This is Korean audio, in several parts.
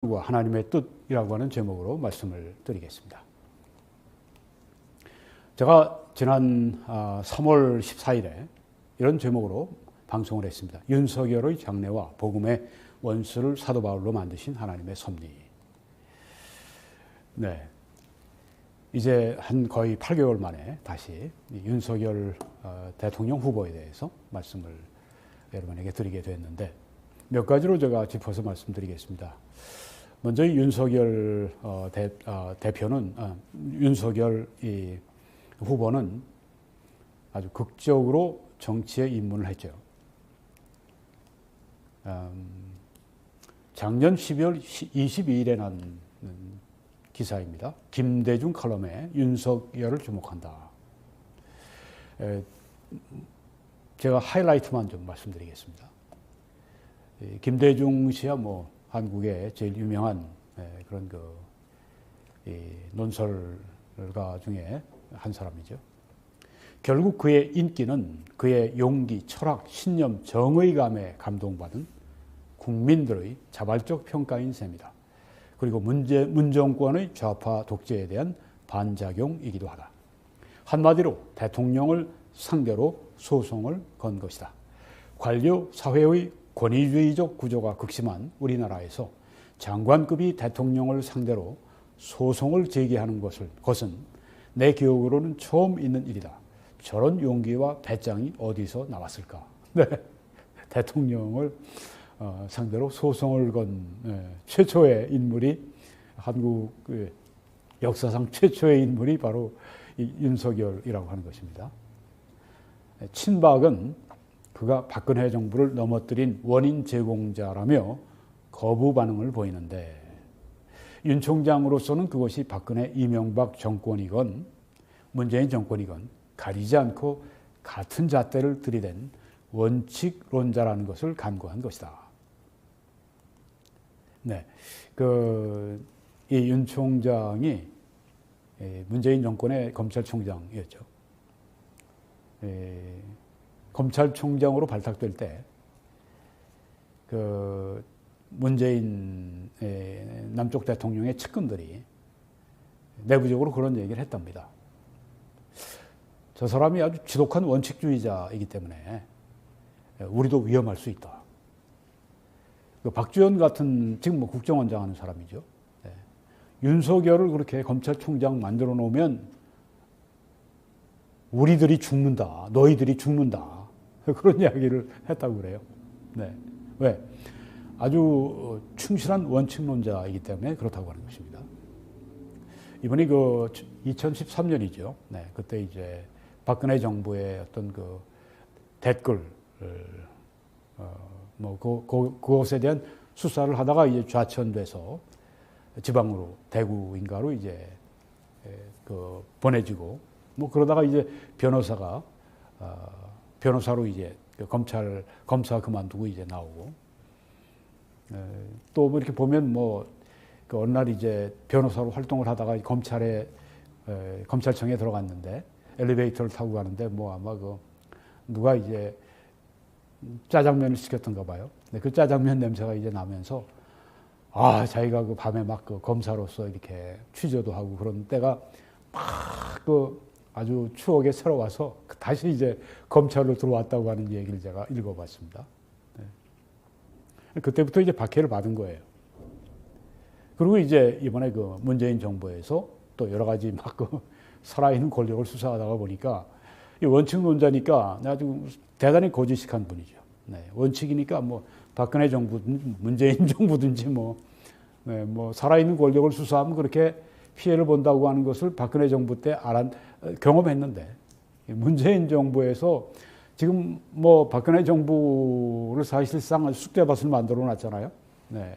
하나님의 뜻이라고 하는 제목으로 말씀을 드리겠습니다. 제가 지난 3월 14일에 이런 제목으로 방송을 했습니다. 윤석열의 장래와 복음의 원수를 사도 바울로 만드신 하나님의 섭리. 네, 이제 한 거의 8개월 만에 다시 윤석열 대통령 후보에 대해서 말씀을 여러분에게 드리게 됐는데 몇 가지로 제가 짚어서 말씀드리겠습니다. 먼저 이 윤석열 대표는 윤석열 이 후보는 아주 극적으로 정치에 입문을 했죠. 작년 12월 22일에 난 기사입니다. 김대중 칼럼에 윤석열을 주목한다. 제가 하이라이트만 좀 말씀드리겠습니다. 김대중 씨야 뭐 한국의 제일 유명한 그런 논설가 중에 한 사람이죠. 결국 그의 인기는 그의 용기, 철학, 신념, 정의감에 감동받은 국민들의 자발적 평가인 셈이다. 그리고 문정권의 좌파 독재에 대한 반작용이기도 하다. 한마디로 대통령을 상대로 소송을 건 것이다. 관료 사회의 권위주의적 구조가 극심한 우리나라에서 장관급이 대통령을 상대로 소송을 제기하는 것은 내 기억으로는 처음 있는 일이다. 저런 용기와 배짱이 어디서 나왔을까? 네. 대통령을 상대로 소송을 건 최초의 인물이 한국 역사상 최초의 인물이 바로 이 윤석열이라고 하는 것입니다. 친박은 그가 박근혜 정부를 넘어뜨린 원인 제공자라며 거부 반응을 보이는데 윤 총장으로서는 그것이 박근혜 이명박 정권이건 문재인 정권이건 가리지 않고 같은 잣대를 들이댄 원칙론자라는 것을 간구한 것이다. 네, 이 윤 총장이 문재인 정권의 검찰총장이었죠. 검찰총장으로 발탁될 때 문재인 남쪽 대통령의 측근들이 내부적으로 그런 얘기를 했답니다. 저 사람이 아주 지독한 원칙주의자이기 때문에 우리도 위험할 수 있다. 박지원 같은 지금 뭐 국정원장 하는 사람이죠. 네. 윤석열을 그렇게 검찰총장 만들어 놓으면 우리들이 죽는다. 너희들이 죽는다. 그런 이야기를 했다고 그래요. 네. 왜? 아주 충실한 원칙론자이기 때문에 그렇다고 하는 것입니다. 이번이 2013년이죠. 네. 그때 이제 박근혜 정부의 어떤 댓글, 그것에 대한 수사를 하다가 이제 좌천돼서 지방으로, 대구인가로 이제 보내지고, 그러다가 이제 변호사로 이제 검사 그만두고 이제 나오고, 또 이렇게 보면 어느 날 이제 변호사로 활동을 하다가 검찰청에 들어갔는데 엘리베이터를 타고 가는데 아마 누가 이제 짜장면을 시켰던가 봐요. 그 짜장면 냄새가 이제 나면서 자기가 밤에 막 검사로서 이렇게 취조도 하고 그런 때가 막 아주 추억에 새로워서 다시 이제 검찰로 들어왔다고 하는 얘기를 제가 읽어봤습니다. 네. 그때부터 이제 박해를 받은 거예요. 그리고 이제 이번에 문재인 정부에서 또 여러 가지 막 살아있는 권력을 수사하다가 보니까 이 원칙론자니까 아주 대단히 고지식한 분이죠. 네. 원칙이니까 박근혜 정부든 문재인 정부든지 살아있는 권력을 수사하면 그렇게 피해를 본다고 하는 것을 박근혜 정부 때 경험했는데 문재인 정부에서 지금 박근혜 정부를 사실상 쑥대밭을 만들어 놨잖아요. 네.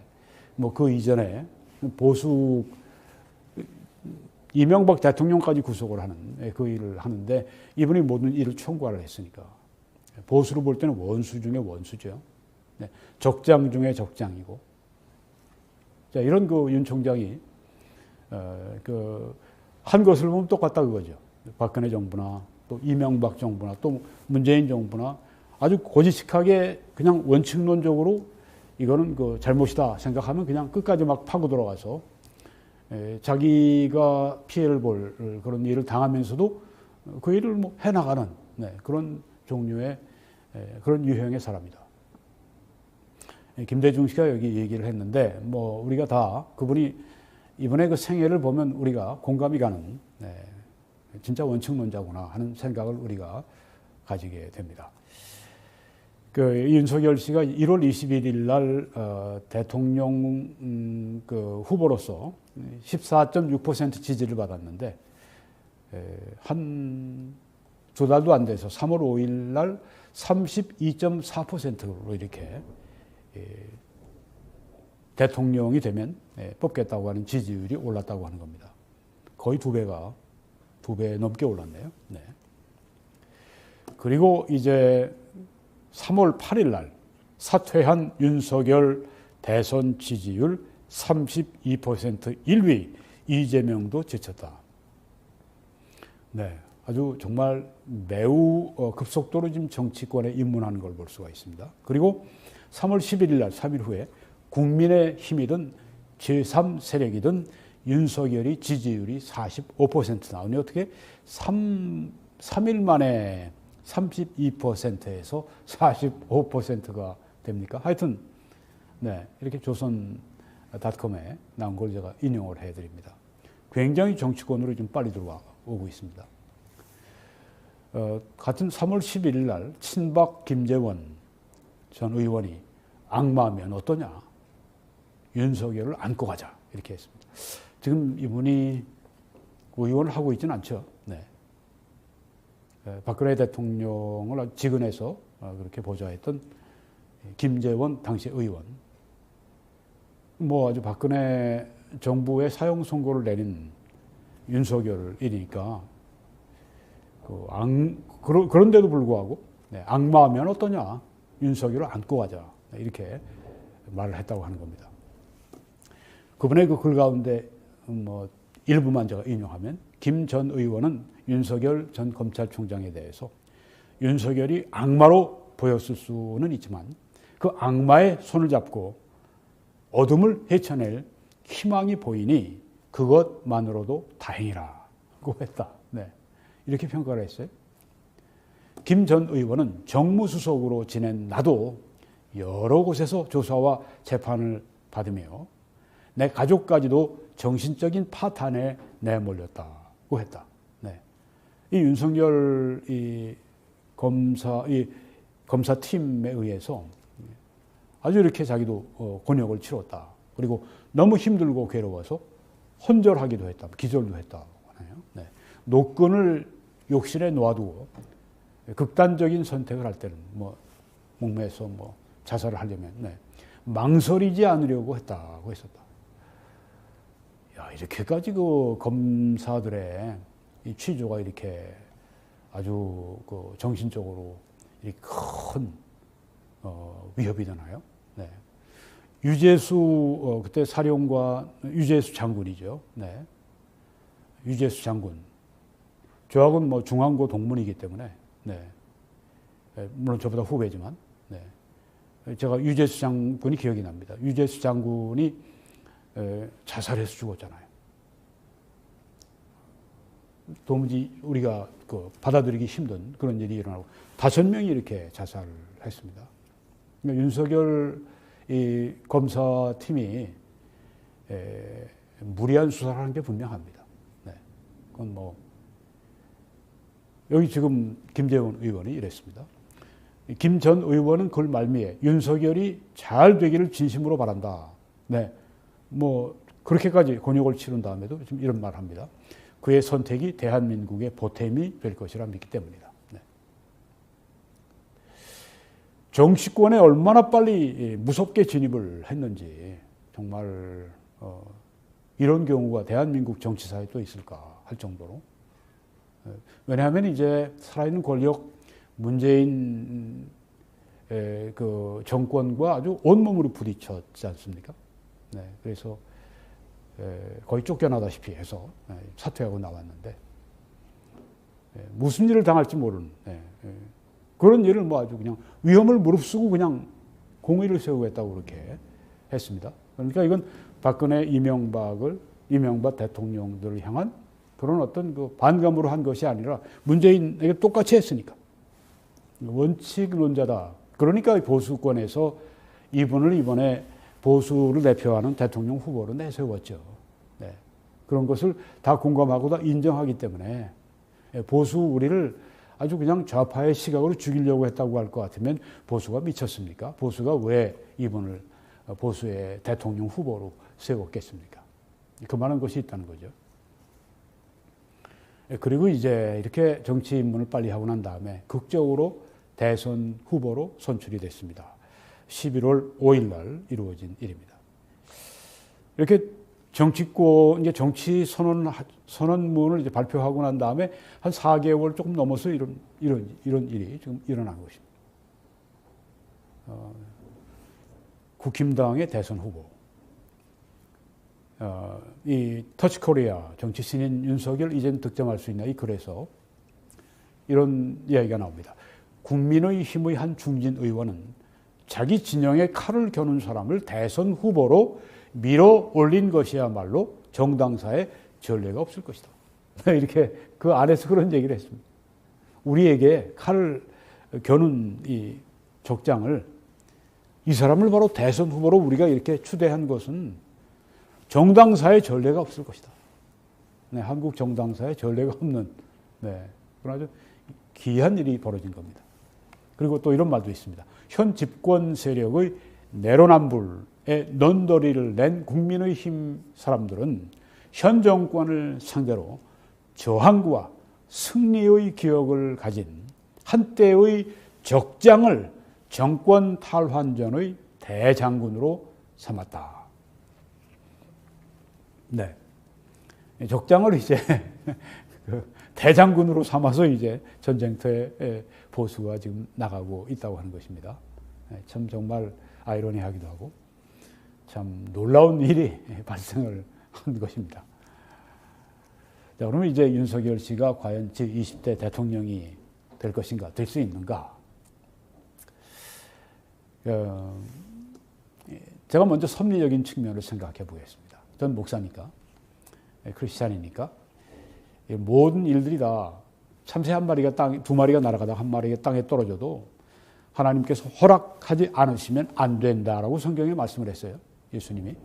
그 이전에 보수 이명박 대통령까지 구속을 하는 그 일을 하는데 이분이 모든 일을 총괄을 했으니까 보수로 볼 때는 원수 중에 원수죠. 네. 적장 중에 적장이고. 자, 이런 윤 총장이 한 것을 보면 똑같다 그거죠. 박근혜 정부나 또 이명박 정부나 또 문재인 정부나 아주 고지식하게 그냥 원칙론적으로 이거는 그 잘못이다 생각하면 그냥 끝까지 막 파고 들어가서 자기가 피해를 볼 그런 일을 당하면서도 그 일을 뭐 해나가는 그런 종류의 그런 유형의 사람이다. 김대중 씨가 여기 얘기를 했는데 뭐 우리가 다 그분이 이번에 그 생애를 보면 우리가 공감이 가는 진짜 원칙론자구나 하는 생각을 우리가 가지게 됩니다. 그 윤석열 씨가 1월 21일 날 대통령 그 후보로서 14.6% 지지를 받았는데 한 두 달도 안 돼서 3월 5일 날 32.4%로 이렇게 대통령이 되면 뽑겠다고 하는 지지율이 올랐다고 하는 겁니다. 거의 두 배 넘게 올랐네요. 네. 그리고 이제 3월 8일 날 사퇴한 윤석열 대선 지지율 32% 1위 이재명도 제쳤다. 네, 아주 정말 매우 급속도로 지금 정치권에 입문하는 걸 볼 수가 있습니다. 그리고 3월 11일 날 3일 후에 국민의힘이든 제3세력이든 윤석열이 지지율이 45% 나오니 어떻게 3일 만에 32%에서 45%가 됩니까? 하여튼 네, 이렇게 조선닷컴에 나온 걸 제가 인용을 해드립니다. 굉장히 정치권으로 좀 빨리 들어오고 있습니다. 같은 3월 11일 날 친박 김재원 전 의원이 악마면 어떠냐? 윤석열을 안고 가자 이렇게 했습니다. 지금 이분이 의원을 하고 있지는 않죠. 네. 박근혜 대통령을 지근해서 그렇게 보좌했던 김재원 당시 의원. 뭐 아주 박근혜 정부의 사형 선고를 내린 윤석열이니까 그런데도 불구하고 악마하면 어떠냐? 윤석열을 안고 가자 이렇게 말을 했다고 하는 겁니다. 그분의 그 글 가운데 뭐 일부만 제가 인용하면 김 전 의원은 윤석열 전 검찰총장에 대해서 윤석열이 악마로 보였을 수는 있지만 그 악마의 손을 잡고 어둠을 헤쳐낼 희망이 보이니 그것만으로도 다행이라고 했다. 네. 이렇게 평가를 했어요. 김 전 의원은 정무수석으로 지낸 나도 여러 곳에서 조사와 재판을 받으며 내 가족까지도 정신적인 파탄에 내몰렸다고 했다. 네. 이 윤석열 이 검사팀에 의해서 아주 이렇게 자기도 곤욕을 치렀다. 그리고 너무 힘들고 괴로워서 혼절하기도 했다. 기절도 했다고 하네요. 네. 노끈을 욕실에 놓아두고 극단적인 선택을 할 때는 뭐 목매서 뭐 자살을 하려면 망설이지 않으려고 했다고 했었다. 야, 이렇게까지 그 검사들의 이 취조가 이렇게 아주 그 정신적으로 이렇게 큰 위협이 되나요? 네. 유재수 그때 사령관 유재수 장군이죠. 네. 유재수 장군. 저하고는 뭐 중앙고 동문이기 때문에 네. 물론 저보다 후배지만 네. 제가 유재수 장군이 기억이 납니다. 유재수 장군이 자살해서 죽었잖아요. 도무지 우리가 받아들이기 힘든 그런 일이 일어나고 5명이 이렇게 자살을 했습니다. 그러니까 윤석열 이 검사팀이 무리한 수사를 하는 게 분명합니다. 네. 그건 뭐 여기 지금 김재원 의원이 이랬습니다. 김 전 의원은 글 말미에 윤석열이 잘 되기를 진심으로 바란다. 네. 뭐 그렇게까지 곤욕을 치른 다음에도 지금 이런 말을 합니다. 그의 선택이 대한민국의 보탬이 될 것이라 믿기 때문이다. 네. 정치권에 얼마나 빨리 무섭게 진입을 했는지 정말 이런 경우가 대한민국 정치사에 또 있을까 할 정도로 왜냐하면 이제 살아있는 권력 문재인 그 정권과 아주 온몸으로 부딪혔지 않습니까? 네, 그래서 거의 쫓겨나다시피 해서 사퇴하고 나왔는데 무슨 일을 당할지 모르는 그런 일을 뭐 아주 그냥 위험을 무릅쓰고 그냥 공의를 세우겠다고 그렇게 했습니다. 그러니까 이건 박근혜, 이명박 대통령들을 향한 그런 어떤 그 반감으로 한 것이 아니라 문재인에게 똑같이 했으니까. 원칙론자다. 그러니까 보수권에서 이분을 이번에 보수를 대표하는 대통령 후보로 내세웠죠. 네. 그런 것을 다 공감하고 다 인정하기 때문에 보수 우리를 아주 그냥 좌파의 시각으로 죽이려고 했다고 할 것 같으면 보수가 미쳤습니까? 보수가 왜 이분을 보수의 대통령 후보로 세웠겠습니까? 그만한 것이 있다는 거죠. 그리고 이제 이렇게 정치 입문을 빨리 하고 난 다음에 극적으로 대선 후보로 선출이 됐습니다. 11월 5일 날 이루어진 일입니다. 이렇게 정치권, 이제 정치 선언문을 이제 발표하고 난 다음에 한 4개월 조금 넘어서 이런 일이 지금 일어난 것입니다. 국힘당의 대선 후보. 이 터치코리아 정치 신인 윤석열 이젠 득점할 수 있나 이 글에서 이런 이야기가 나옵니다. 국민의힘의 한 중진 의원은 자기 진영에 칼을 겨눈 사람을 대선 후보로 밀어 올린 것이야말로 정당사에 전례가 없을 것이다. 이렇게 그 안에서 그런 얘기를 했습니다. 우리에게 칼을 겨눈 이 적장을 이 사람을 바로 대선 후보로 우리가 이렇게 추대한 것은 정당사에 전례가 없을 것이다. 네, 한국 정당사에 전례가 없는 그런 아주 기이한 일이 벌어진 겁니다. 그리고 또 이런 말도 있습니다. 현 집권 세력의 내로남불에 넌더리를 낸 국민의힘 사람들은 현 정권을 상대로 저항과 승리의 기억을 가진 한때의 적장을 정권 탈환전의 대장군으로 삼았다. 네. 적장을 이제 대장군으로 삼아서 이제 전쟁터에 보수가 지금 나가고 있다고 하는 것입니다. 참 정말 아이러니하기도 하고 참 놀라운 일이 발생을 한 것입니다. 자, 그러면 이제 윤석열 씨가 과연 제20대 대통령이 될 것인가, 될 수 있는가? 제가 먼저 섭리적인 측면을 생각해 보겠습니다. 전 목사니까, 크리스찬이니까 모든 일들이 다 참새 한 마리가 두 마리가 날아가다가 한 마리가 땅에 떨어져도 하나님께서 허락하지 않으시면 안 된다라고 성경에 말씀을 했어요. 예수님이.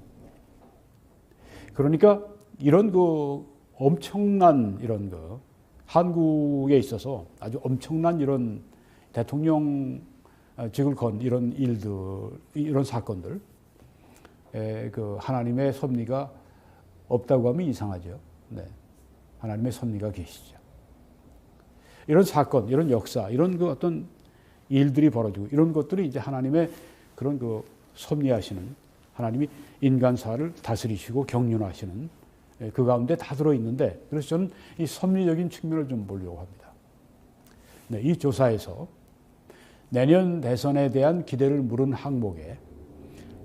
그러니까 이런 그 엄청난 이런 그 한국에 있어서 아주 엄청난 이런 대통령직을 건 이런 일들, 이런 사건들, 그 하나님의 섭리가 없다고 하면 이상하죠. 네. 하나님의 섭리가 계시죠. 이런 사건, 이런 역사, 이런 그 어떤 일들이 벌어지고 이런 것들이 이제 하나님의 그런 그 섭리하시는 하나님이 인간사를 다스리시고 경륜하시는 그 가운데 다 들어있는데 그래서 저는 이 섭리적인 측면을 좀 보려고 합니다. 네, 이 조사에서 내년 대선에 대한 기대를 물은 항목에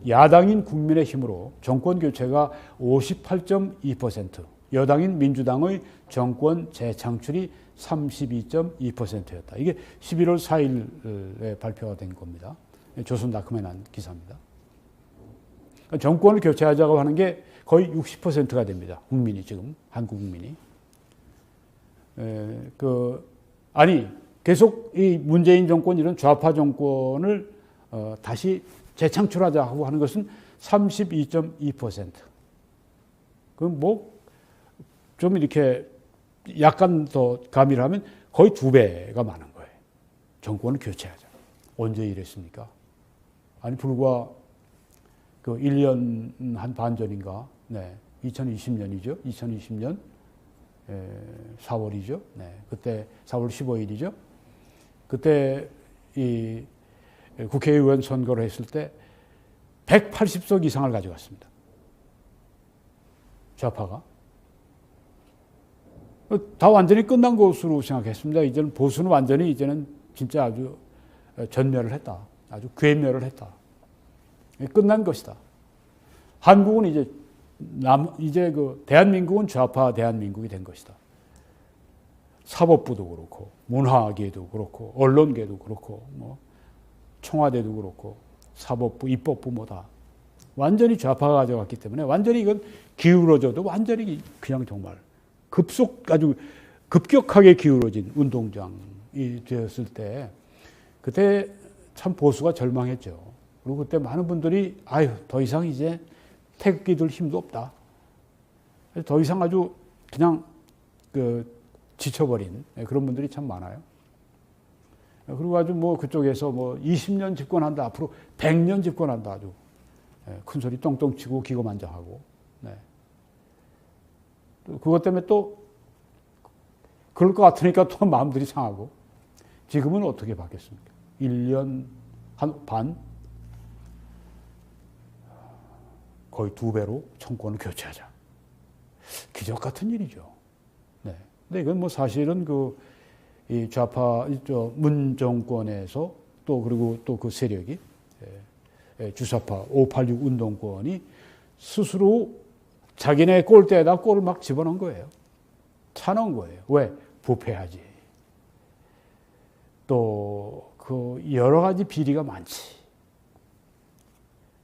야당인 국민의힘으로 정권 교체가 58.2%, 여당인 민주당의 정권 재창출이 32.2%였다. 이게 11월 4일에 발표가 된 겁니다. 조선닷컴에 난 기사입니다. 정권을 교체하자고 하는 게 거의 60%가 됩니다. 국민이 지금 한국 국민이. 계속 이 문재인 정권 이런 좌파 정권을 다시 재창출하자고 하는 것은 32.2%. 그럼 뭐 좀 이렇게 약간 더 가미를 하면 거의 2배가 많은 거예요. 정권을 교체하자. 언제 이랬습니까? 아니 불과 그 1년 한 반 전인가? 네, 2020년이죠. 2020년 4월이죠. 네, 그때 4월 15일이죠. 그때 이 국회의원 선거를 했을 때 180석 이상을 가져갔습니다. 좌파가. 다 완전히 끝난 것으로 생각했습니다. 이제는 보수는 완전히 이제는 진짜 아주 전멸을 했다. 아주 괴멸을 했다. 끝난 것이다. 한국은 이제 그 대한민국은 좌파 대한민국이 된 것이다. 사법부도 그렇고 문화계도 그렇고 언론계도 그렇고 뭐 청와대도 그렇고 사법부, 입법부 뭐 다 완전히 좌파가 가져갔기 때문에 완전히 이건 기울어져도 완전히 그냥 정말 아주 급격하게 기울어진 운동장이 되었을 때 그때 참 보수가 절망했죠. 그리고 그때 많은 분들이 아유 더 이상 이제 태극기 들 힘도 없다. 더 이상 아주 그냥 지쳐버린 그런 분들이 참 많아요. 그리고 아주 뭐 그쪽에서 뭐 20년 집권한다, 앞으로 100년 집권한다, 아주 큰 소리 똥똥 치고 기고만장하고, 네. 그것 때문에 또 그럴 것 같으니까 또 마음들이 상하고. 지금은 어떻게 바뀌었습니까? 1년 반, 거의 2배로 정권을 교체하자. 기적 같은 일이죠. 네. 근데 이건 뭐 사실은 이 좌파 문 정권에서 또 그리고 또 그 세력이 주사파 586 운동권이 스스로 자기네 골대에다 골을 막 집어넣은 거예요. 차놓은 거예요. 왜? 부패하지. 또 그 여러 가지 비리가 많지.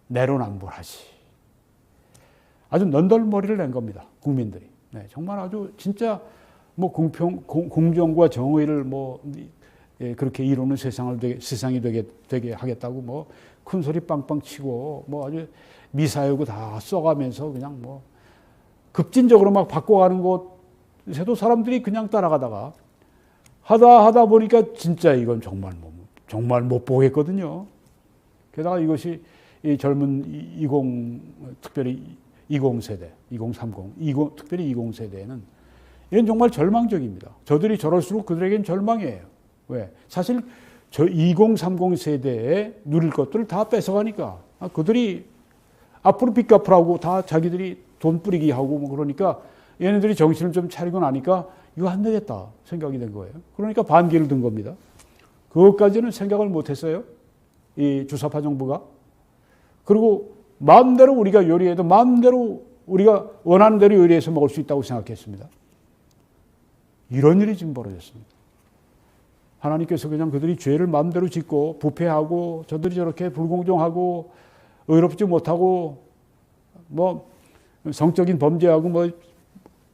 내로남불하지. 아주 넌덜머리를 낸 겁니다. 국민들이. 네, 정말 아주 진짜 뭐 공정과 정의를 뭐 그렇게 이루는 세상이 되게 하겠다고 뭐 큰 소리 빵빵 치고 뭐 아주 미사여구 다 써가면서 그냥 뭐 급진적으로 막 바꿔가는 곳에도 사람들이 그냥 따라가다가 하다 보니까 진짜 이건 정말 못 보겠거든요. 게다가 이것이 이 젊은 특별히 20세대, 2030, 특별히 20세대에는 이건 정말 절망적입니다. 저들이 저럴수록 그들에겐 절망이에요. 왜? 사실 저 2030 세대에 누릴 것들을 다 뺏어가니까 그들이 앞으로 빚 갚으라고 다 자기들이 돈 뿌리기 하고 뭐 그러니까 얘네들이 정신을 좀 차리고 나니까 이거 안 되겠다 생각이 된 거예요. 그러니까 반기를 든 겁니다. 그것까지는 생각을 못했어요. 이 주사파 정부가. 그리고 마음대로 우리가 요리해도 마음대로 우리가 원하는 대로 요리해서 먹을 수 있다고 생각했습니다. 이런 일이 지금 벌어졌습니다. 하나님께서 그냥 그들이 죄를 마음대로 짓고 부패하고 저들이 저렇게 불공정하고 의롭지 못하고 뭐 성적인 범죄하고 뭐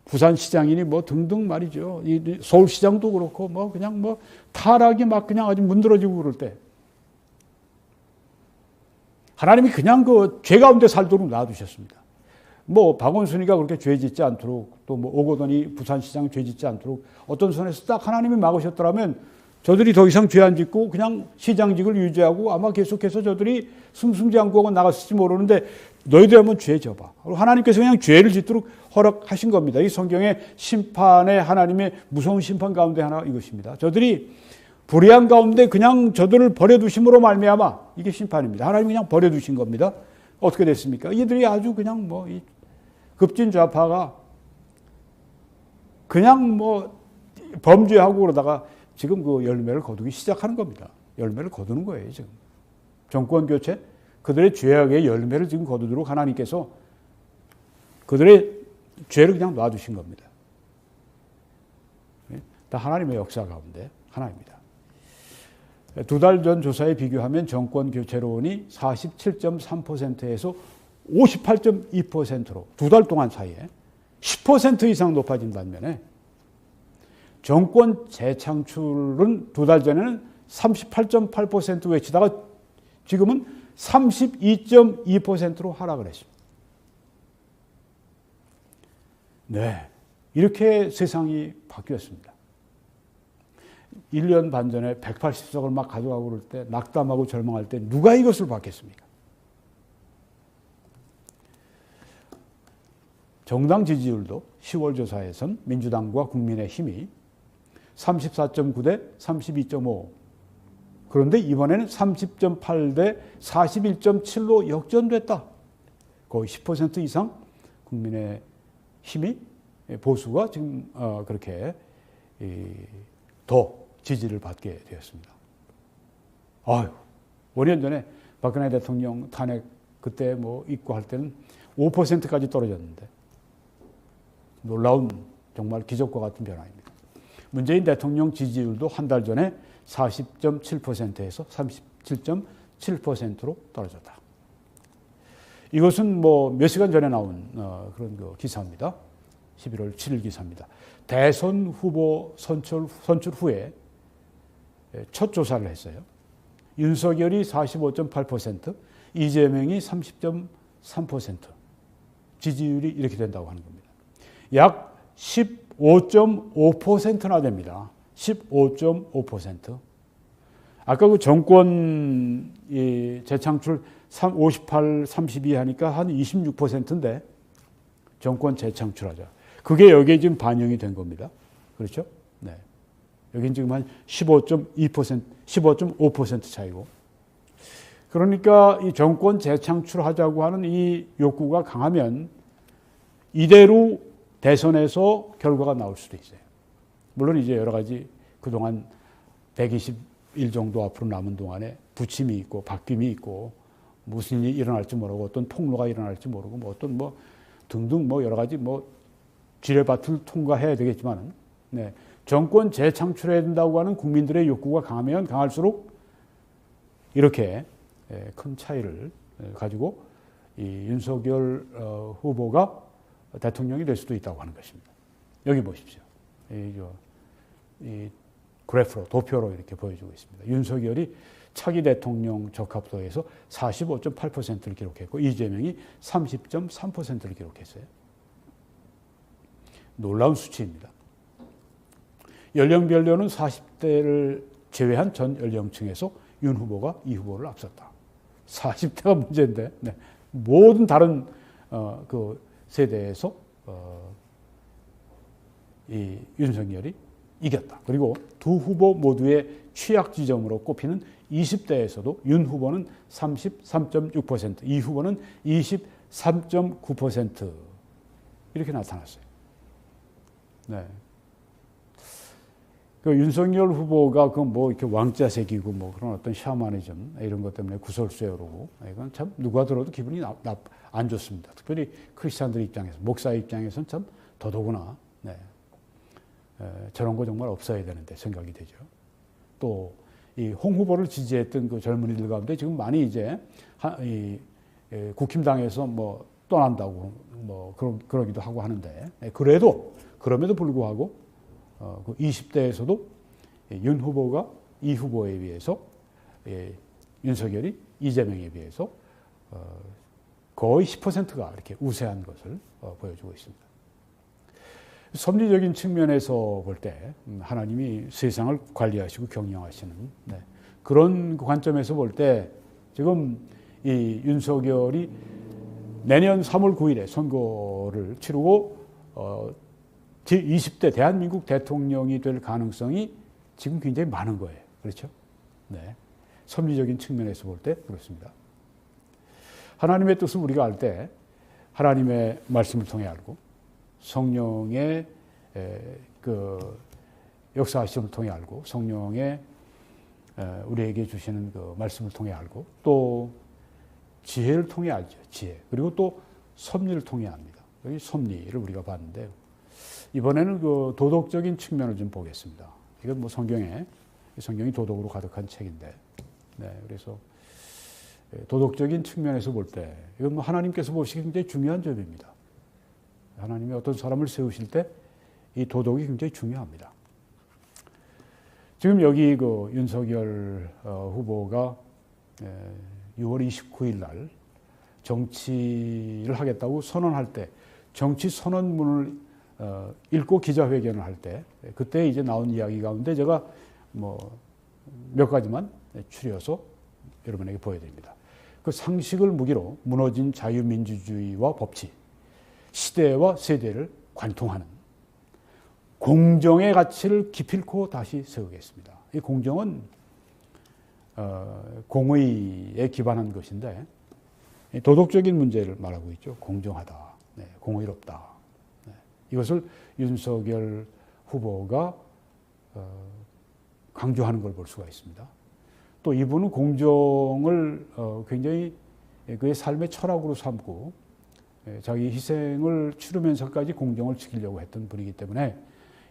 부산시장이니 뭐 등등 말이죠. 이 서울시장도 그렇고 뭐 그냥 뭐 타락이 막 그냥 아주 문드러지고 그럴 때 하나님이 그냥 그 죄 가운데 살도록 놔두셨습니다. 뭐 박원순이가 그렇게 죄 짓지 않도록 또 뭐 오거돈이 부산시장 죄 짓지 않도록 어떤 선에서 딱 하나님이 막으셨더라면 저들이 더 이상 죄 안 짓고 그냥 시장직을 유지하고 아마 계속해서 저들이 승승장구하고 나갔을지 모르는데 너희들 한번 죄 져봐. 하나님께서 그냥 죄를 짓도록 허락하신 겁니다. 이 성경의 심판의 하나님의 무서운 심판 가운데 하나 이것입니다. 저들이 불의한 가운데 그냥 저들을 버려두심으로 말미암아 이게 심판입니다. 하나님이 그냥 버려두신 겁니다. 어떻게 됐습니까? 이들이 아주 그냥 뭐 급진 좌파가 그냥 뭐 범죄하고 그러다가 지금 그 열매를 거두기 시작하는 겁니다. 열매를 거두는 거예요, 지금. 정권 교체, 그들의 죄악의 열매를 지금 거두도록 하나님께서 그들의 죄를 그냥 놔두신 겁니다. 다 하나님의 역사 가운데 하나입니다. 2달 전 조사에 비교하면 정권 교체론이 47.3%에서 58.2%로 2달 동안 사이에 10% 이상 높아진 반면에 정권 재창출은 2달 전에는 38.8% 외치다가 지금은 32.2%로 하락을 했습니다. 네, 이렇게 세상이 바뀌었습니다. 1년 반 전에 180석을 막 가져가고 그럴 때 낙담하고 절망할 때 누가 이것을 받겠습니까? 정당 지지율도 10월 조사에선 민주당과 국민의힘이 34.9 대 32.5. 그런데 이번에는 30.8 대 41.7로 역전됐다. 거의 10% 이상 국민의힘이 보수가 지금 그렇게 더 지지를 받게 되었습니다. 5년 전에 박근혜 대통령 탄핵 그때 뭐 있고 할 때는 5%까지 떨어졌는데 놀라운 정말 기적과 같은 변화입니다. 문재인 대통령 지지율도 한 달 전에 40.7%에서 7%로 떨어졌다. 이것은 뭐 몇 시간 전에 나온 그런 그 기사입니다. 11월 7일 기사입니다. 대선 후보 선출 후에 첫 조사를 했어요. 윤석열이 45.8%, 이재명이 30.3%. 지지율이 이렇게 된다고 하는 겁니다. 약 15.5%나 됩니다. 15.5%. 아까 그 정권 재창출 58, 32 하니까 한 26%인데 정권 재창출하자. 그게 여기에 지금 반영이 된 겁니다. 그렇죠? 네. 여긴 지금 한 15.2%, 15.5% 차이고. 그러니까 이 정권 재창출하자고 하는 이 욕구가 강하면 이대로 대선에서 결과가 나올 수도 있어요. 물론 이제 여러 가지 그동안 120일 정도 앞으로 남은 동안에 부침이 있고 바뀜이 있고 무슨 일이 일어날지 모르고 어떤 폭로가 일어날지 모르고 뭐 어떤 뭐 등등 뭐 여러 가지 뭐 지뢰밭을 통과해야 되겠지만 네. 정권 재창출해야 된다고 하는 국민들의 욕구가 강하면 강할수록 이렇게 큰 차이를 가지고 이 윤석열 후보가 대통령이 될 수도 있다고 하는 것입니다. 여기 보십시오. 이 그래프로 도표로 이렇게 보여주고 있습니다. 윤석열이 차기 대통령 적합도에서 45.8%를 기록했고 이재명이 30.3%를 기록했어요. 놀라운 수치입니다. 연령별로는 40대를 제외한 전 연령층에서 윤 후보가 이 후보를 앞섰다. 40대가 문제인데 네. 모든 다른 그 세대에서 이 윤석열이 이겼다. 그리고 두 후보 모두의 취약 지점으로 꼽히는 20대에서도 윤 후보는 33.6%, 이 후보는 23.9% 이렇게 나타났어요. 네. 그 윤석열 후보가 그 뭐 이렇게 왕자 새기고 뭐 그런 어떤 샤머니즘 이런 것 때문에 구설수에 오르고 이건 참 누가 들어도 기분이 안 좋습니다. 특별히 크리스찬들 입장에서 목사 입장에서는 참 더더구나 네. 저런 거 정말 없어야 되는데 생각이 되죠. 또 이 홍 후보를 지지했던 그 젊은이들 가운데 지금 많이 이제 국힘당에서 뭐 떠난다고 뭐 그러기도 하고 하는데 그럼에도 불구하고 그 20대에서도 윤 후보가 이 후보에 비해서 윤석열이 이재명에 비해서 거의 10%가 이렇게 우세한 것을 보여주고 있습니다. 섭리적인 측면에서 볼 때 하나님이 세상을 관리하시고 경영하시는 네. 그런 관점에서 볼 때 지금 이 윤석열이 내년 3월 9일에 선거를 치르고 제20대 대한민국 대통령이 될 가능성이 지금 굉장히 많은 거예요. 그렇죠? 네. 섭리적인 측면에서 볼 때 그렇습니다. 하나님의 뜻을 우리가 알 때 하나님의 말씀을 통해 알고 성령의 그 역사하심을 통해 알고 성령의 우리에게 주시는 그 말씀을 통해 알고 또 지혜를 통해 알죠. 지혜. 그리고 또 섭리를 통해 압니다. 여기 섭리를 우리가 봤는데 이번에는 그 도덕적인 측면을 좀 보겠습니다. 이건 뭐 성경이 도덕으로 가득한 책인데 네, 그래서 도덕적인 측면에서 볼 때 이건 뭐 하나님께서 보시기 굉장히 중요한 점입니다. 하나님이 어떤 사람을 세우실 때 이 도덕이 굉장히 중요합니다. 지금 여기 그 윤석열 후보가 6월 29일 날 정치를 하겠다고 선언할 때 정치 선언문을 읽고 기자회견을 할 때 그때 이제 나온 이야기 가운데 제가 뭐 몇 가지만 추려서 여러분에게 보여드립니다. 그 상식을 무기로 무너진 자유민주주의와 법치, 시대와 세대를 관통하는 공정의 가치를 기필코 다시 세우겠습니다. 이 공정은 공의에 기반한 것인데 도덕적인 문제를 말하고 있죠. 공정하다, 네, 공의롭다. 네, 이것을 윤석열 후보가 강조하는 걸 볼 수가 있습니다. 또 이분은 공정을 굉장히 그의 삶의 철학으로 삼고 자기 희생을 치르면서까지 공정을 지키려고 했던 분이기 때문에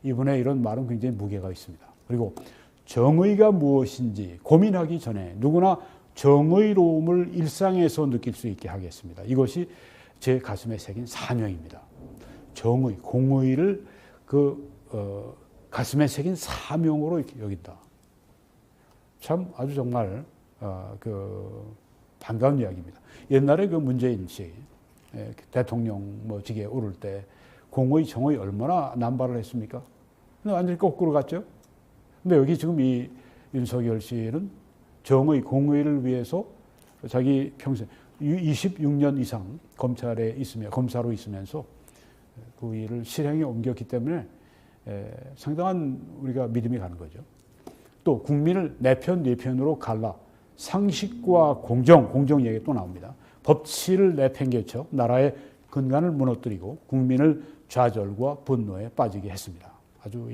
이분의 이런 말은 굉장히 무게가 있습니다. 그리고 정의가 무엇인지 고민하기 전에 누구나 정의로움을 일상에서 느낄 수 있게 하겠습니다. 이것이 제 가슴에 새긴 사명입니다. 정의, 공의를 가슴에 새긴 사명으로 여긴다. 참 아주 정말 반가운 이야기입니다. 옛날에 문재인 씨 대통령 직에 오를 때 공의, 정의 얼마나 남발을 했습니까? 근데 완전히 거꾸로 갔죠. 근데 여기 지금 이 윤석열 씨는 정의, 공의를 위해서 자기 평생 26년 이상 검사로 있으면서 그 일을 실행에 옮겼기 때문에 상당한 우리가 믿음이 가는 거죠. 또 국민을 내 편, 네 편으로 갈라 상식과 공정 얘기 또 나옵니다. 법치를 내팽개쳐 나라의 근간을 무너뜨리고 국민을 좌절과 분노에 빠지게 했습니다. 아주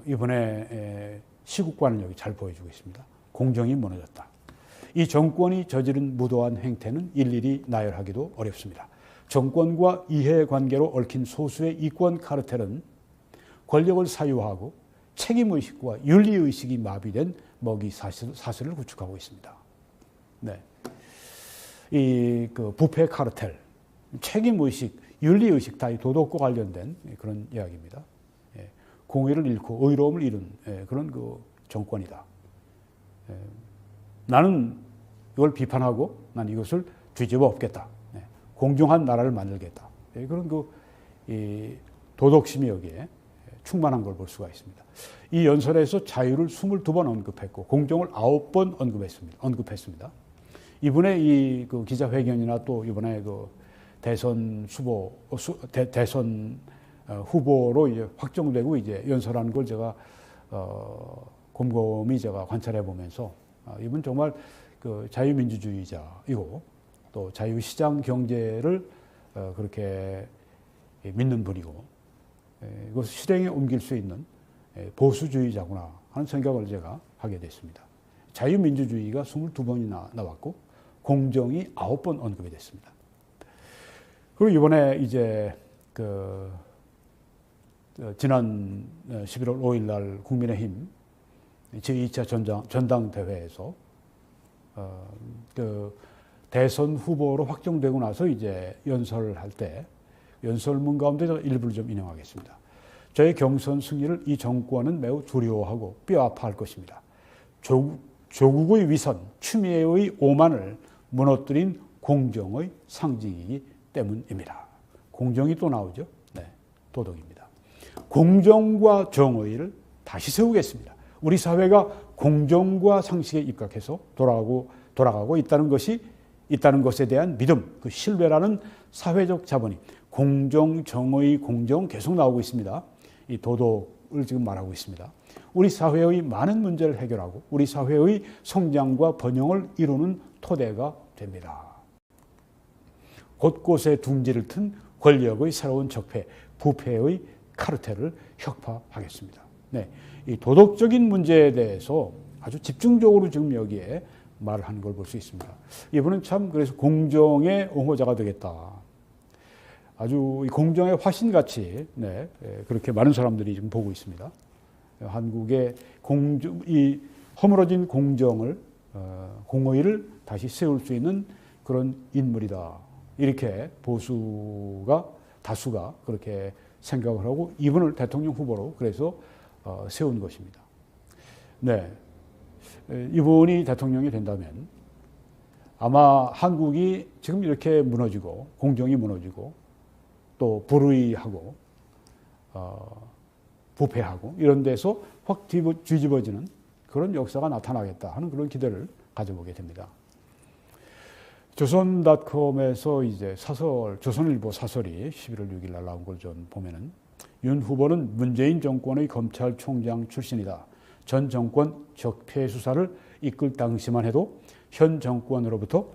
이번에 시국관을 여기 잘 보여주고 있습니다. 공정이 무너졌다. 이 정권이 저지른 무도한 행태는 일일이 나열하기도 어렵습니다. 정권과 이해관계로 얽힌 소수의 이권 카르텔은 권력을 사유하고 책임의식과 윤리의식이 마비된 먹이 사슬을 구축하고 있습니다. 네. 부패 카르텔, 책임의식, 윤리의식 다 이 도덕과 관련된 그런 이야기입니다. 공의를 잃고 의로움을 잃은 그런 정권이다. 나는 이걸 비판하고 난 이것을 뒤집어 엎겠다. 공정한 나라를 만들겠다. 그런 도덕심이 여기에 충만한 걸 볼 수가 있습니다. 이 연설에서 자유를 22번 언급했고 공정을 9번 언급했습니다. 이번에 이 기자회견이나 또 이번에 대선 후보로 이제 확정되고 이제 연설하는 걸 제가 곰곰이 관찰해 보면서 이분 정말 자유민주주의자이고 또 자유시장 경제를 그렇게 믿는 분이고 이것을 실행에 옮길 수 있는 보수주의자구나 하는 생각을 제가 하게 됐습니다. 자유민주주의가 22번이나 나왔고 공정이 9번 언급이 됐습니다. 그리고 이번에 이제 지난 11월 5일 날 국민의힘 제2차 전당대회에서 대선 후보로 확정되고 나서 이제 연설을 할 때 연설문 가운데 일부를 좀 인용하겠습니다. 저의 경선 승리를 이 정권은 매우 두려워하고 뼈아파할 것입니다. 조국의 위선, 추미애의 오만을 무너뜨린 공정의 상징이기 때문입니다. 공정이 또 나오죠. 네, 도덕입니다. 공정과 정의를 다시 세우겠습니다. 우리 사회가 공정과 상식에 입각해서 돌아가고 있다는 것에 대한 믿음, 그 신뢰라는 사회적 자본이 공정, 정의, 공정 계속 나오고 있습니다. 이 도덕을 지금 말하고 있습니다. 우리 사회의 많은 문제를 해결하고 우리 사회의 성장과 번영을 이루는 토대가 됩니다. 곳곳에 둥지를 튼 권력의 새로운 적폐, 부패의 카르텔을 혁파하겠습니다. 네, 이 도덕적인 문제에 대해서 아주 집중적으로 지금 여기에 말을 하는 걸 볼 수 있습니다. 이분은 참 그래서 공정의 옹호자가 되겠다. 아주 공정의 화신같이 그렇게 많은 사람들이 지금 보고 있습니다. 한국의 이 허물어진 공정을 공의를 다시 세울 수 있는 그런 인물이다. 이렇게 다수가 그렇게 생각을 하고 이분을 대통령 후보로 그래서 세운 것입니다. 네, 이분이 대통령이 된다면 아마 한국이 지금 이렇게 무너지고 공정이 무너지고 또 불의하고 부패하고 이런 데서 확 뒤집어지는 그런 역사가 나타나겠다 하는 그런 기대를 가져보게 됩니다. 조선닷컴에서 이제 조선일보 사설이 11월 6일 날 나온 걸 좀 보면은 윤 후보는 문재인 정권의 검찰총장 출신이다. 전 정권 적폐 수사를 이끌 당시만 해도 현 정권으로부터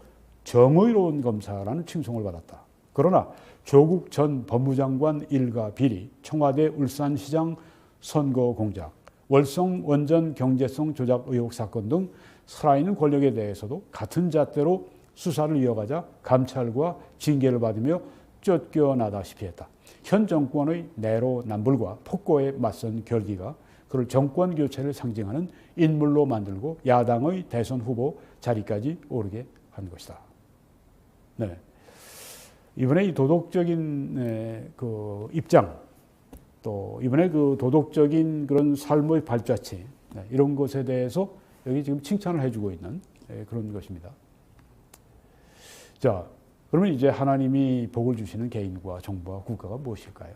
정의로운 검사라는 칭송을 받았다. 그러나 조국 전 법무장관 일가 비리, 청와대 울산시장 선거 공작, 월성 원전 경제성 조작 의혹 사건 등 살아있는 권력에 대해서도 같은 잣대로 수사를 이어가자 감찰과 징계를 받으며 쫓겨나다시피 했다. 현 정권의 내로남불과 폭거에 맞선 결기가 그를 정권 교체를 상징하는 인물로 만들고 야당의 대선 후보 자리까지 오르게 한 것이다. 네. 이번에 이 도덕적인 그 입장, 또 이번에 그 도덕적인 그런 삶의 발자취, 이런 것에 대해서 여기 지금 칭찬을 해주고 있는 그런 것입니다. 자, 그러면 이제 하나님이 복을 주시는 개인과 정부와 국가가 무엇일까요?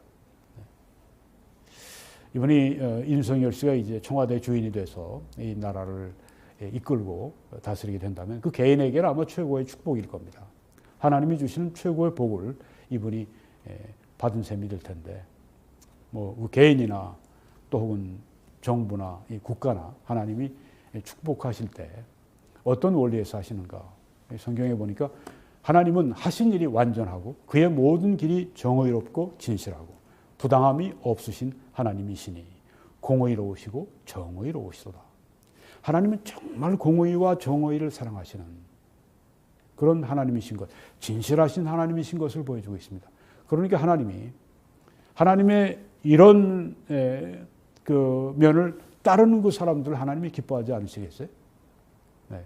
이번에 윤석열 씨가 이제 청와대 주인이 돼서 이 나라를 이끌고 다스리게 된다면 그 개인에게는 아마 최고의 축복일 겁니다. 하나님이 주시는 최고의 복을 이분이 받은 셈이 될 텐데, 뭐 개인이나 또 혹은 정부나 이 국가나 하나님이 축복하실 때 어떤 원리에서 하시는가? 성경에 보니까 하나님은 하신 일이 완전하고 그의 모든 길이 정의롭고 진실하고 부당함이 없으신 하나님이시니 공의로우시고 정의로우시도다. 하나님은 정말 공의와 정의를 사랑하시는 그런 하나님이신 것, 진실하신 하나님이신 것을 보여주고 있습니다. 그러니까 하나님의 이런 그 면을 따르는 그 사람들 하나님이 기뻐하지 않으시겠어요? 네.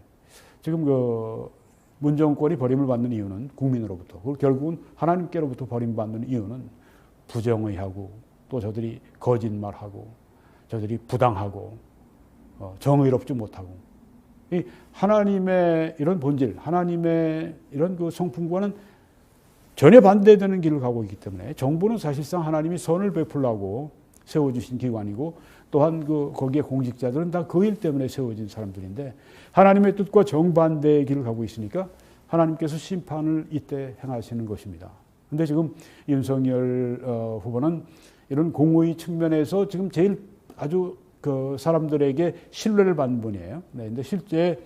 지금 그 문정권이 버림을 받는 이유는 국민으로부터, 그리고 결국은 하나님께로부터 버림받는 이유는 부정의하고 또 저들이 거짓말하고 저들이 부당하고 정의롭지 못하고, 이 하나님의 이런 본질, 하나님의 이런 그 성품과는 전혀 반대되는 길을 가고 있기 때문에 정부는 사실상 하나님이 선을 베풀라고 세워주신 기관이고, 또한 그 거기에 공직자들은 다 그 일 때문에 세워진 사람들인데 하나님의 뜻과 정반대의 길을 가고 있으니까 하나님께서 심판을 이때 행하시는 것입니다. 그런데 지금 윤석열 후보는 이런 공의 측면에서 지금 제일 아주 그 사람들에게 신뢰를 받는 분이에요. 네, 근데 실제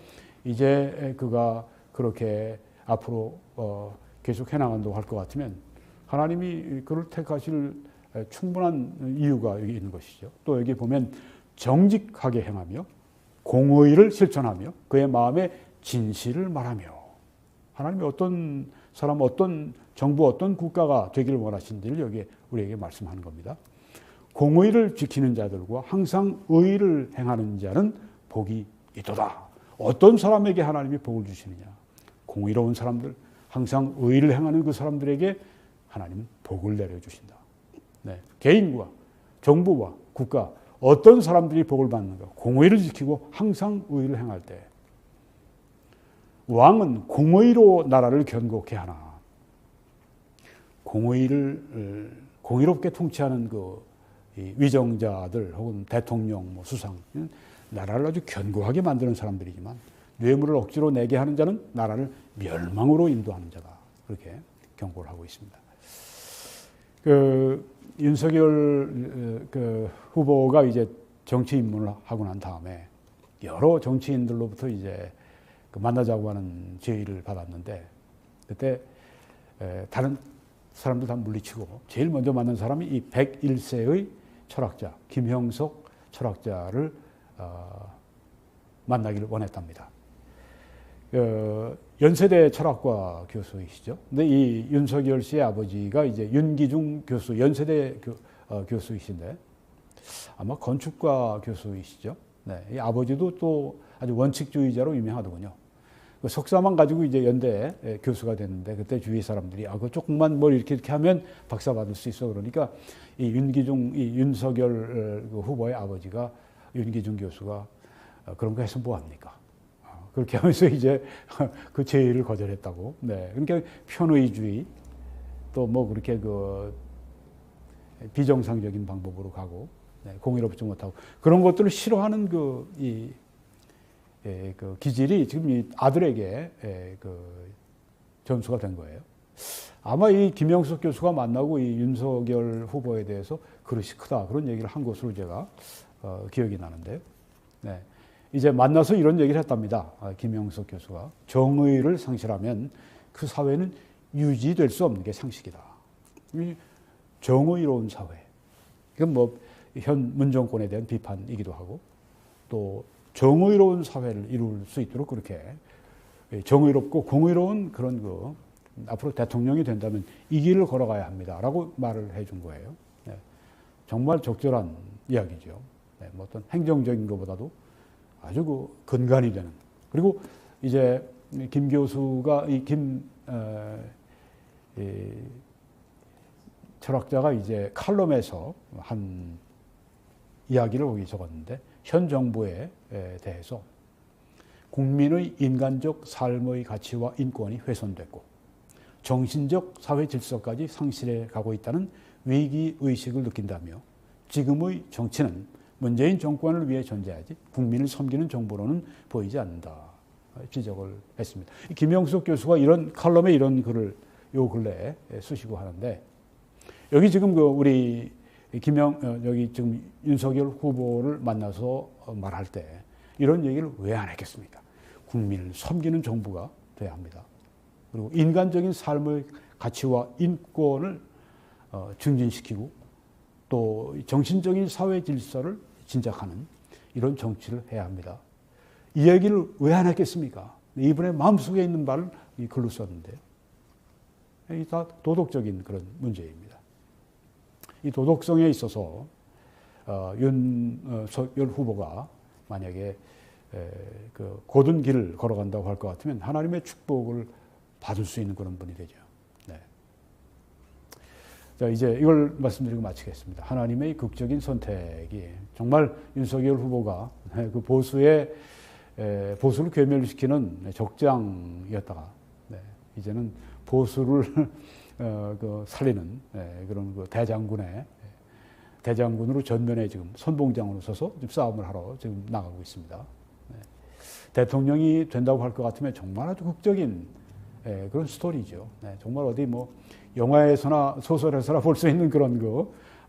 이제 그가 그렇게 앞으로 계속 해나간다고 할 것 같으면 하나님이 그를 택하실 충분한 이유가 여기 있는 것이죠. 또 여기 보면 정직하게 행하며 공의를 실천하며 그의 마음에 진실을 말하며, 하나님이 어떤 사람, 어떤 정부, 어떤 국가가 되기를 원하신지를 여기에 우리에게 말씀하는 겁니다. 공의를 지키는 자들과 항상 의를 행하는 자는 복이 있도다. 어떤 사람에게 하나님이 복을 주시느냐? 공의로운 사람들, 항상 의를 행하는 그 사람들에게 하나님은 복을 내려주신다. 네. 개인과 정부와 국가, 어떤 사람들이 복을 받는가? 공의를 지키고 항상 의를 행할 때. 왕은 공의로 나라를 견고케 하나. 공의롭게 통치하는 그 위정자들 혹은 대통령, 수상, 나라를 아주 견고하게 만드는 사람들이지만 뇌물을 억지로 내게 하는 자는 나라를 멸망으로 인도하는 자다. 그렇게 경고를 하고 있습니다. 윤석열 후보가 이제 정치 입문을 하고 난 다음에 여러 정치인들로부터 이제 만나자고 하는 제의를 받았는데, 그때 다른 사람들 다 물리치고 제일 먼저 만난 사람이 이 101세의 철학자 김형석 철학자를 만나기를 원했답니다. 연세대 철학과 교수이시죠. 근데 이 윤석열 씨의 아버지가 이제 윤기중 교수, 연세대 교수이신데 아마 건축과 교수이시죠. 네, 이 아버지도 또 아주 원칙주의자로 유명하더군요. 그 석사만 가지고 이제 연대 교수가 됐는데 그때 주위 사람들이 그 조금만 뭘 이렇게 하면 박사 받을 수 있어. 그러니까 이 윤석열 후보의 아버지가 윤기중 교수가 그런 거 해서 뭐 합니까? 그렇게 하면서 이제 그 제의를 거절했다고. 네. 그러니까 편의주의 또 뭐 그렇게 그 비정상적인 방법으로 가고, 네, 공의롭지 못하고 그런 것들을 싫어하는 그 기질이 지금 이 아들에게 전수가 된 거예요. 아마 이 김영석 교수가 만나고 이 윤석열 후보에 대해서 그릇이 크다 그런 얘기를 한 것으로 제가 기억이 나는데, 네. 이제 만나서 이런 얘기를 했답니다. 김영석 교수가 정의를 상실하면 그 사회는 유지될 수 없는 게 상식이다. 정의로운 사회. 이건 뭐 현 문정권에 대한 비판이기도 하고, 또 정의로운 사회를 이룰 수 있도록 그렇게 정의롭고 공의로운 그런 앞으로 대통령이 된다면 이 길을 걸어가야 합니다라고 말을 해준 거예요. 네. 정말 적절한 이야기죠. 뭐 어떤 행정적인 것보다도 아주 그 근간이 되는. 그리고 이제 김 교수가 이 철학자가 이제 칼럼에서 한 이야기를 거기 적었는데, 현 정부에 대해서 국민의 인간적 삶의 가치와 인권이 훼손됐고 정신적 사회 질서까지 상실해 가고 있다는 위기 의식을 느낀다며, 지금의 정치는 문재인 정권을 위해 존재하지 국민을 섬기는 정부로는 보이지 않는다 지적을 했습니다. 김영석 교수가 이런 칼럼에 이런 글을 요 근래에 쓰시고 하는데, 여기 지금 우리 여기 지금 윤석열 후보를 만나서 말할 때 이런 얘기를 왜 안 했겠습니까? 국민을 섬기는 정부가 돼야 합니다. 그리고 인간적인 삶의 가치와 인권을 증진시키고 또 정신적인 사회 질서를 진작하는 이런 정치를 해야 합니다. 이 얘기를 왜 안 했겠습니까? 이분의 마음속에 있는 말을 이 글로 썼는데요. 이게 다 도덕적인 그런 문제입니다. 이 도덕성에 있어서 윤석열 후보가 만약에 그 고든 길을 걸어간다고 할 것 같으면 하나님의 축복을 받을 수 있는 그런 분이 되죠. 네. 자, 이제 이걸 말씀드리고 마치겠습니다. 하나님의 극적인 선택이 정말 윤석열 후보가 그 보수를 괴멸시키는 적장이었다가, 네, 이제는 보수를 살리는 그런 그 대장군으로 전면에 지금 선봉장으로 서서 지금 싸움을 하러 지금 나가고 있습니다. 네. 대통령이 된다고 할 것 같으면 정말 아주 극적인 그런 스토리죠. 네, 정말 어디 뭐 영화에서나 소설에서나 볼 수 있는 그런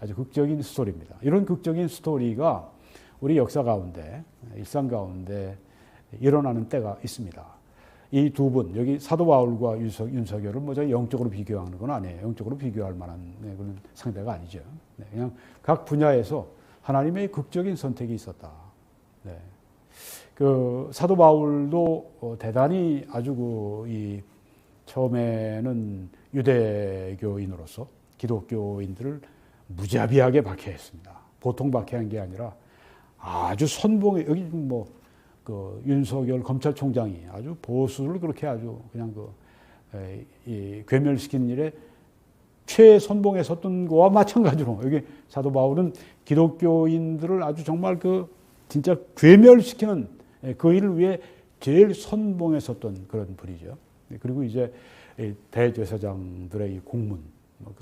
아주 극적인 스토리입니다. 이런 극적인 스토리가 우리 역사 가운데, 일상 가운데 일어나는 때가 있습니다. 이 두 분, 여기 사도 바울과 윤석열을 뭐 영적으로 비교하는 건 아니에요. 영적으로 비교할 만한 그런 상대가 아니죠. 네, 그냥 각 분야에서 하나님의 극적인 선택이 있었다. 네. 그 사도 바울도 대단히 아주 처음에는 유대교인으로서 기독교인들을 무자비하게 박해했습니다. 보통 박해한 게 아니라 아주 선봉에, 여기 뭐 윤석열 검찰총장이 아주 보수를 그렇게 아주 그냥 괴멸시키는 일에 최선봉에 섰던 거와 마찬가지로, 여기 사도 바울은 기독교인들을 아주 정말 진짜 괴멸시키는 그 일을 위해 제일 선봉에 섰던 그런 분이죠. 그리고 이제 대제사장들의 이 공문,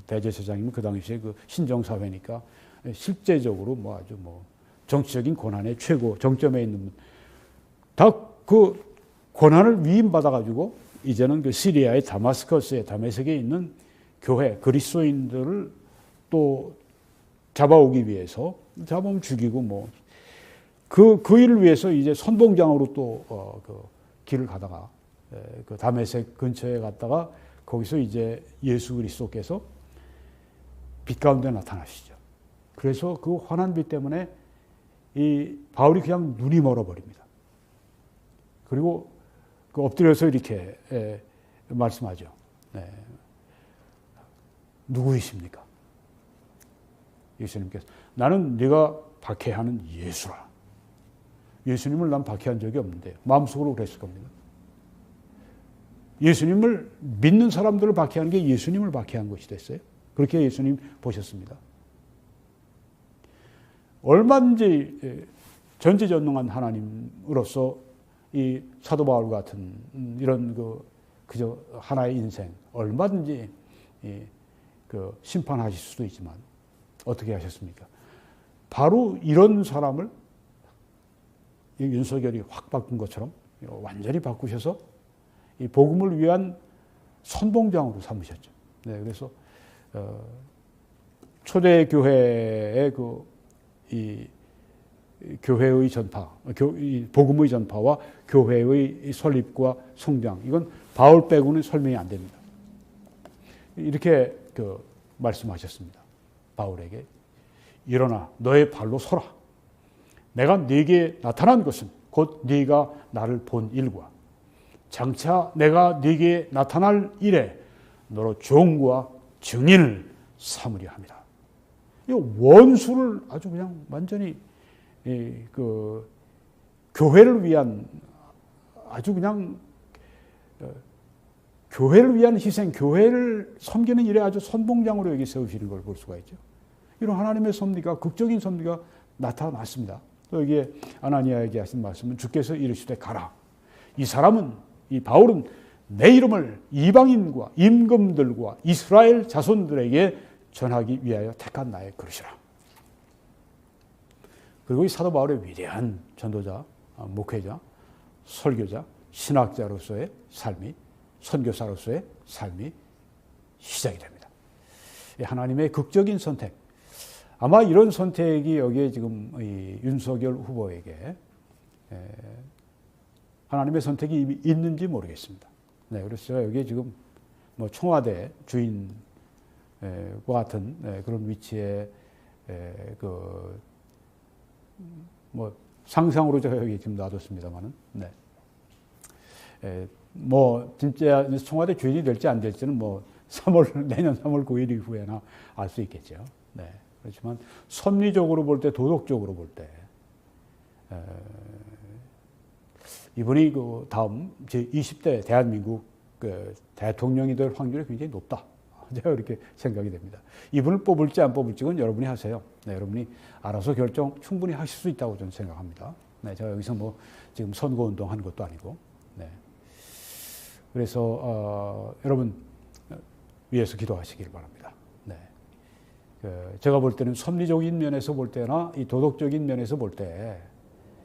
대제사장이면 그 당시에 신정사회니까 실제적으로 아주 정치적인 고난의 최고 정점에 있는, 다 그 고난을 위임받아가지고 이제는 시리아의 다메섹에 있는 교회, 그리스도인들을 또 잡아오기 위해서, 잡아오면 죽이고 그 일을 위해서 이제 선봉장으로 또 길을 가다가 그 다메섹 근처에 갔다가 거기서 이제 예수 그리스도께서 빛 가운데 나타나시죠. 그래서 그 환한 빛 때문에 이 바울이 그냥 눈이 멀어버립니다. 그리고 엎드려서 이렇게 말씀하죠. 네. 누구이십니까? 예수님께서 나는 네가 박해하는 예수라. 예수님을 난 박해한 적이 없는데, 마음속으로 그랬을 겁니다. 예수님을 믿는 사람들을 박해하는 게 예수님을 박해한 것이 됐어요. 그렇게 예수님 보셨습니다. 얼마든지 전지전능한 하나님으로서 이 사도 바울 같은 이런 그저 하나의 인생 얼마든지 심판하실 수도 있지만 어떻게 하셨습니까? 바로 이런 사람을 윤석열이 확 바꾼 것처럼 완전히 바꾸셔서 이 복음을 위한 선봉장으로 삼으셨죠. 네, 그래서 초대 교회의 이 교회의 전파, 복음의 전파와 교회의 설립과 성장, 이건 바울 빼고는 설명이 안 됩니다. 이렇게 말씀하셨습니다. 바울에게 일어나 너의 발로 서라. 내가 네게 나타난 것은 곧 네가 나를 본 일과 장차 내가 네게 나타날 일에 너로 종과 증인을 삼으려 합니다. 이 원수를 아주 그냥 완전히 그 교회를 위한 아주 그냥 교회를 위한 희생, 교회를 섬기는 일에 아주 선봉장으로 여기 세우시는 걸 볼 수가 있죠. 이런 하나님의 섭리가, 극적인 섭리가 나타났습니다. 또 여기에 아나니아에게 하신 말씀은 주께서 이르시되 가라. 이 사람은, 이 바울은 내 이름을 이방인과 임금들과 이스라엘 자손들에게 전하기 위하여 택한 나의 그릇이라. 그리고 이 사도 바울의 위대한 전도자, 목회자, 설교자, 신학자로서의 삶이, 선교사로서의 삶이 시작이 됩니다. 하나님의 극적인 선택. 아마 이런 선택이 여기에 지금 이 윤석열 후보에게 하나님의 선택이 이미 있는지 모르겠습니다. 네, 그래서 제가 여기에 지금 뭐 청와대 주인과 같은 그런 위치에 그 뭐 상상으로 제가 여기 지금 놔뒀습니다만은, 네. 뭐 진짜 청와대 주인이 될지 안 될지는 뭐 내년 3월 9일 이후에나 알 수 있겠죠. 네. 그렇지만 섭리적으로 볼 때, 도덕적으로 볼 때, 이분이 그 다음 제20대 대한민국 그 대통령이 될 확률이 굉장히 높다. 제가 이렇게 생각이 됩니다. 이분을 뽑을지 안 뽑을지는 여러분이 하세요. 네, 여러분이 알아서 결정 충분히 하실 수 있다고 저는 생각합니다. 네, 제가 여기서 뭐 지금 선거운동 하는 것도 아니고, 네. 그래서 여러분 위해서 기도하시길 바랍니다. 네. 제가 볼 때는 섭리적인 면에서 볼 때나 이 도덕적인 면에서 볼 때,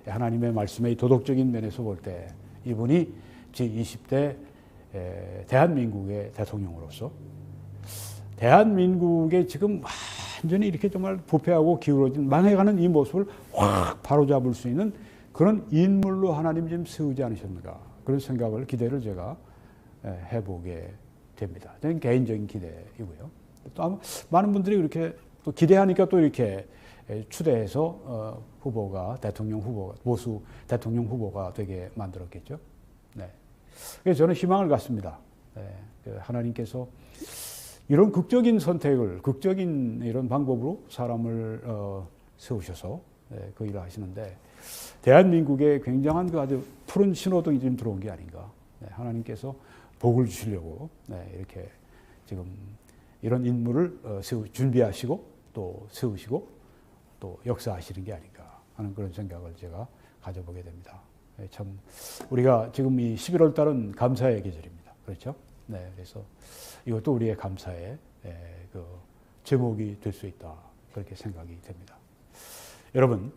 하나님의 말씀의 도덕적인 면에서 볼 때 이분이 제20대 대한민국의 대통령으로서 대한민국에 지금 완전히 이렇게 정말 부패하고 기울어진 망해가는 이 모습을 확 바로잡을 수 있는 그런 인물로 하나님 지금 세우지 않으셨는가, 그런 생각을, 기대를 제가 해보게 됩니다. 저는 개인적인 기대이고요. 또 아마 많은 분들이 그렇게 또 기대하니까 또 이렇게 추대해서 후보가, 대통령 후보가, 보수 대통령 후보가 되게 만들었겠죠. 네. 그래서 저는 희망을 갖습니다. 네. 하나님께서 이런 극적인 선택을, 극적인 이런 방법으로 사람을 세우셔서 그 일을 하시는데, 대한민국에 굉장한 그 아주 푸른 신호등이 지금 들어온 게 아닌가. 네. 하나님께서 복을 주시려고 이렇게 지금 이런 인물을 준비하시고 또 세우시고 또 역사하시는 게 아닌가 하는 그런 생각을 제가 가져보게 됩니다. 참 우리가 지금 이 11월 달은 감사의 계절입니다. 그렇죠? 네, 그래서 이것도 우리의 감사의 그 제목이 될 수 있다, 그렇게 생각이 됩니다. 여러분,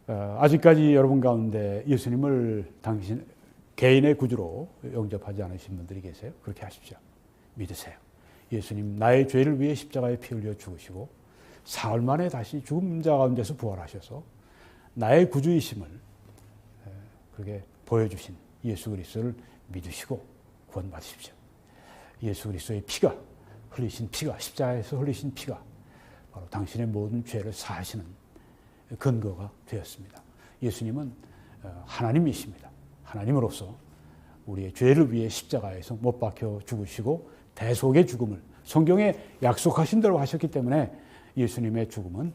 아직까지 여러분 가운데 예수님을 당신 개인의 구주로 영접하지 않으신 분들이 계세요. 그렇게 하십시오. 믿으세요. 예수님 나의 죄를 위해 십자가에 피 흘려 죽으시고 사흘 만에 다시 죽은 자 가운데서 부활하셔서 나의 구주이심을 그렇게 보여주신 예수 그리스도를 믿으시고 구원받으십시오. 예수 그리스도의 피가 흘리신 피가, 십자가에서 흘리신 피가 바로 당신의 모든 죄를 사하시는 근거가 되었습니다. 예수님은 하나님이십니다. 하나님으로서 우리의 죄를 위해 십자가에서 못 박혀 죽으시고 대속의 죽음을 성경에 약속하신 대로 하셨기 때문에 예수님의 죽음은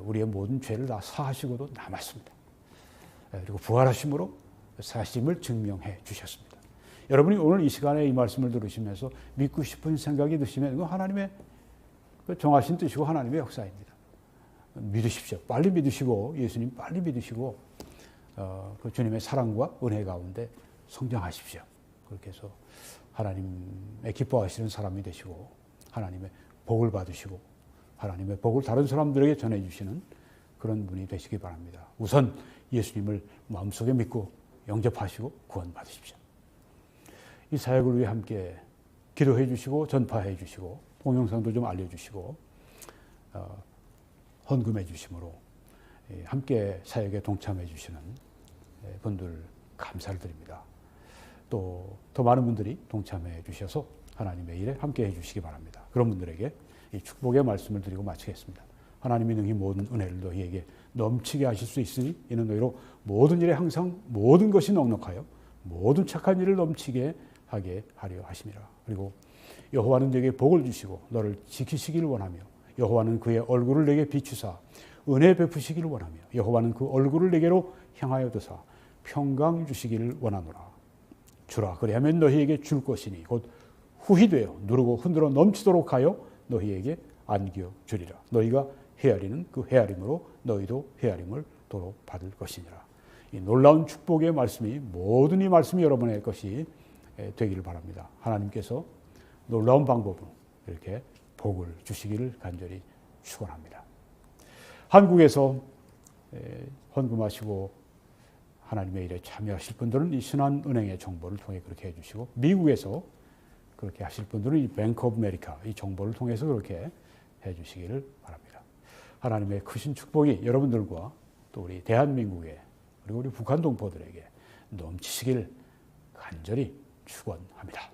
우리의 모든 죄를 다 사하시고도 남았습니다. 그리고 부활하심으로 사심을 증명해 주셨습니다. 여러분이 오늘 이 시간에 이 말씀을 들으시면서 믿고 싶은 생각이 드시면 이건 하나님의 정하신 뜻이고 하나님의 역사입니다. 믿으십시오. 빨리 믿으시고, 예수님 빨리 믿으시고 그 주님의 사랑과 은혜 가운데 성장하십시오. 그렇게 해서 하나님의 기뻐하시는 사람이 되시고 하나님의 복을 받으시고 하나님의 복을 다른 사람들에게 전해주시는 그런 분이 되시기 바랍니다. 우선 예수님을 마음속에 믿고 영접하시고 구원받으십시오. 이 사역을 위해 함께 기도해 주시고 전파해 주시고 동영상도 좀 알려주시고 헌금해 주심으로 함께 사역에 동참해 주시는 분들 감사를 드립니다. 또 더 많은 분들이 동참해 주셔서 하나님의 일에 함께 해 주시기 바랍니다. 그런 분들에게 이 축복의 말씀을 드리고 마치겠습니다. 하나님이 능히 모든 은혜를 너희에게 넘치게 하실 수 있으니 이는 너희로 모든 일에 항상 모든 것이 넉넉하여 모든 착한 일을 넘치게 하게 하려 하심이라. 그리고 여호와는 네게 복을 주시고 너를 지키시기를 원하며 여호와는 그의 얼굴을 네게 비추사 은혜 베푸시기를 원하며 여호와는 그 얼굴을 내게로 향하여 드사 평강 주시기를 원하노라. 주라 그리하면 너희에게 줄 것이니 곧 후히 되어 누르고 흔들어 넘치도록 하여 너희에게 안겨 주리라. 너희가 헤아리는 그 헤아림으로 너희도 헤아림을 도로 받을 것이니라. 이 놀라운 축복의 말씀이 모든 이 말씀이 여러분의 것이 되기를 바랍니다. 하나님께서 놀라운 방법으로 이렇게 복을 주시기를 간절히 축원합니다. 한국에서 헌금하시고 하나님의 일에 참여하실 분들은 이 신한은행의 정보를 통해 그렇게 해주시고, 미국에서 그렇게 하실 분들은 이 뱅크 오브 아메리카 이 정보를 통해서 그렇게 해주시기를 바랍니다. 하나님의 크신 축복이 여러분들과 또 우리 대한민국에 그리고 우리 북한 동포들에게 넘치시길 간절히 축원합니다.